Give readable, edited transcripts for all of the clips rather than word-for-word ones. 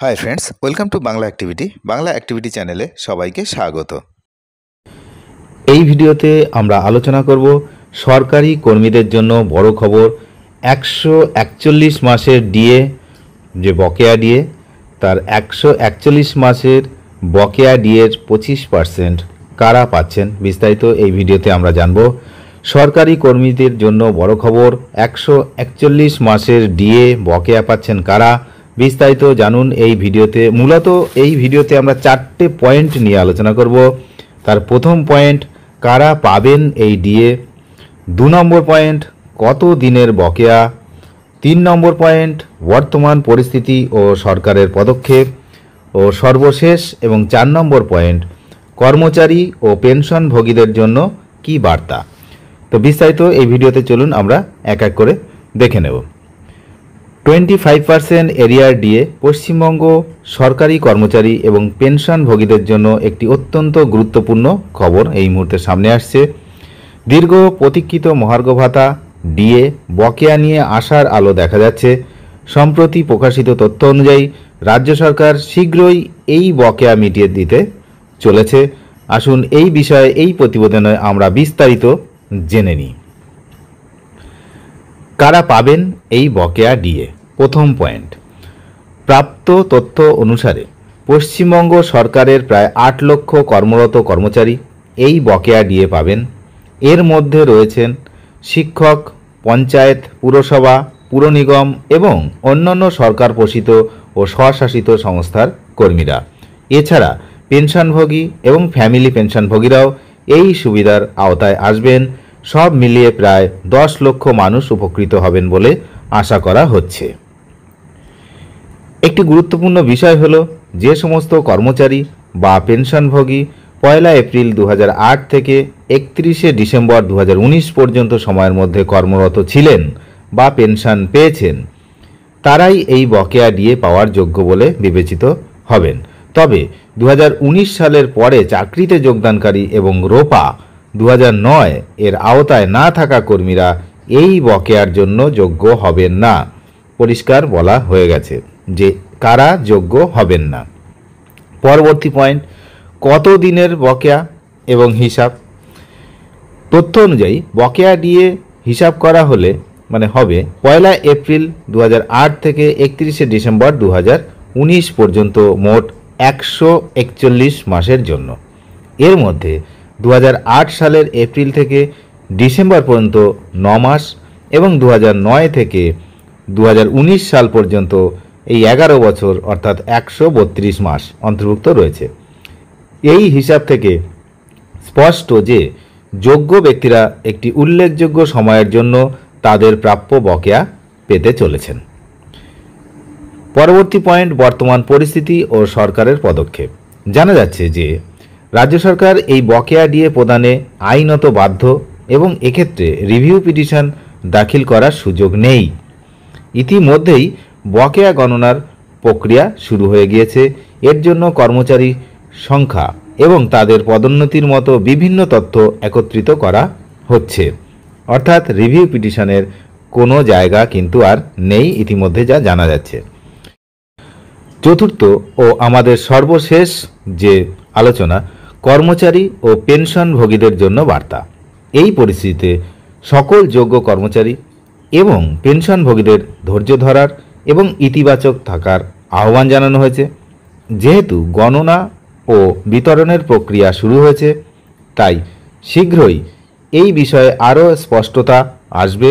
Hi friends, welcome to Bangla activity চ্যানেলে সবাইকে স্বাগত। এই ভিডিওতে আমরা আলোচনা করব সরকারি কর্মীদের জন্য বড় খবর। 141 মাসের ডিএ, যে বকেয়া ডিএ, তার 141 মাসের বকেয়া ডিএর 25% কারা পাচ্ছেন, বিস্তারিত এই ভিডিওতে আমরা জানব। সরকারি কর্মীদের জন্য বড় খবর, 141 মাসের ডিএ বকেয়া পাচ্ছেন কারা, বিস্তারিত জানুন এই ভিডিওতে। মূলত এই ভিডিওতে আমরা 4টে পয়েন্ট নিয়ে আলোচনা করব। তার প্রথম পয়েন্ট, কারা পাবেন এই ডিএ। 2 নম্বর পয়েন্ট, কত দিনের বকেয়া। 3 নম্বর পয়েন্ট, বর্তমান পরিস্থিতি ও সরকারের পদক্ষেপ। ও সর্বশেষ এবং 4 নম্বর পয়েন্ট, কর্মচারী ও পেনশনভোগীদের জন্য কি বার্তা। তো বিস্তারিত এই ভিডিওতে চলুন আমরা এক এক করে দেখে নেব। 25% এরিয়ার ডিএ পশ্চিমবঙ্গ সরকারি কর্মচারী এবং পেনশনভোগীদের জন্য একটি অত্যন্ত গুরুত্বপূর্ণ খবর এই মুহূর্তে সামনে আসছে। দীর্ঘ প্রতীক্ষিত মহার্ঘ ভাতা ডিএ বকেয়া নিয়ে আসার আলো দেখা যাচ্ছে। সম্প্রতি প্রকাশিত তথ্য অনুযায়ী রাজ্য সরকার শীঘ্রই এই বকেয়া মিটিয়ে দিতে চলেছে। আসুন এই বিষয়ে এই প্রতিবেদনে আমরা বিস্তারিত জেনে নিই। কারা পাবেন এই বকেয়া ডিএ। প্রথম পয়েন্ট, প্রাপ্ত তথ্য অনুসারে পশ্চিমবঙ্গ সরকারের প্রায় 8 লক্ষ কর্মরত কর্মচারী এই বকেয়া ডিএ পাবেন। এর মধ্যে রয়েছেন শিক্ষক, পঞ্চায়েত, পুরসভা, পুর নিগম এবং অন্যান্য সরকার পোষিত ও স্বশাসিত সংস্থার কর্মীরা। এছাড়া পেনশনভোগী এবং ফ্যামিলি পেনশনভোগীরাও এই সুবিধার আওতায় আসবেন। সব মিলিয়ে প্রায় 10 লক্ষ মানুষ উপকৃত হবেন বলে আশা করা হচ্ছে। একটি গুরুত্বপূর্ণ বিষয় হলো, যে সমস্ত কর্মচারী বা পেনশনভোগী 1 এপ্রিল 2008 থেকে 31 ডিসেম্বর 2019 পর্যন্ত সময়ের মধ্যে কর্মরত ছিলেন বা পেনশন পেয়েছেন, তারাই এই বকেয়া ডিএ পাওয়ার যোগ্য বলে বিবেচিত হবেন। তবে 2019 সালের পরে চাকরিতে যোগদানকারী এবং রোপা 2009 এর আওতায় না থাকা কর্মীরা এই বকেয়ার জন্য যোগ্য হবেন না। পরিষ্কার বলা হয়ে গেছে যে কারা যোগ্য হবেন না। পরবর্তী পয়েন্ট, কত দিনের বকেয়া এবং হিসাব। তথ্য অনুযায়ী বকেয়া ডিএ হিসাব করা হলে হবে 1 এপ্রিল 2008 থেকে 31 ডিসেম্বর 2019 পর্যন্ত মোট 141 মাসের জন্য। এর মধ্যে 2008 সালের এপ্রিল থেকে ডিসেম্বর পর্যন্ত 9 মাস এবং 2009 থেকে 2019 সাল পর্যন্ত এই 11 বছর অর্থাৎ 132 মাস অন্তর্ভুক্ত রয়েছে। এই হিসাব থেকে স্পষ্ট যে যোগ্য ব্যক্তিরা একটি উল্লেখযোগ্য সময়ের জন্য তাদের প্রাপ্য বকেয়া পেতে চলেছেন। পরবর্তী পয়েন্ট, বর্তমান পরিস্থিতি ও সরকারের পদক্ষেপ। জানা যাচ্ছে যে রাজ্য সরকার এই বকেয়া ডিএ প্রদানে আইনত বাধ্য এবং এক্ষেত্রে রিভিউ পিটিশন দাখিল করার সুযোগ নেই। ইতিমধ্যেই বকেয়া গণনার প্রক্রিয়া শুরু হয়ে গিয়েছে। এর জন্য কর্মচারী সংখ্যা এবং তাদের পদোন্নতির মতো বিভিন্ন তথ্য একত্রিত করা হচ্ছে। অর্থাৎ রিভিউ পিটিশনের কোনো জায়গা কিন্তু আর নেই, ইতিমধ্যে যা জানা যাচ্ছে। চতুর্থ ও আমাদের সর্বশেষ যে আলোচনা, কর্মচারী ও পেনশনভোগীদের জন্য বার্তা। এই পরিস্থিতিতে সকল যোগ্য কর্মচারী এবং পেনশনভোগীদের ধৈর্য ধরার এবং ইতিবাচক থাকার আহ্বান জানানো হয়েছে। যেহেতু গণনা ও বিতরণের প্রক্রিয়া শুরু হয়েছে, তাই শীঘ্রই এই বিষয়ে আরও স্পষ্টতা আসবে।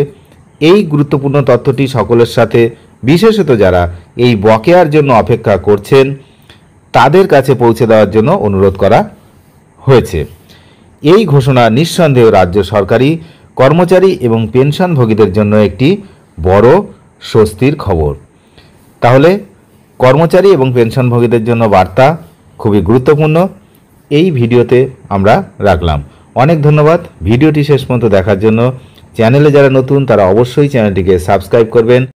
এই গুরুত্বপূর্ণ তথ্যটি সকলের সাথে, বিশেষত যারা এই বকেয়ার জন্য অপেক্ষা করছেন, তাদের কাছে পৌঁছে দেওয়ার জন্য অনুরোধ করা হয়েছে। এই ঘোষণা নিঃসন্দেহে রাজ্য সরকারি কর্মচারী এবং পেনশনভোগীদের জন্য একটি বড় স্বস্তির খবর। তাহলে কর্মচারী এবং পেনশনভোগীদের জন্য বার্তা খুবই গুরুত্বপূর্ণ। এই ভিডিওতে আমরা রাখলাম। অনেক ধন্যবাদ ভিডিওটি শেষ পর্যন্ত দেখার জন্য। চ্যানেলে যারা নতুন তারা অবশ্যই চ্যানেলটিকে সাবস্ক্রাইব করবেন।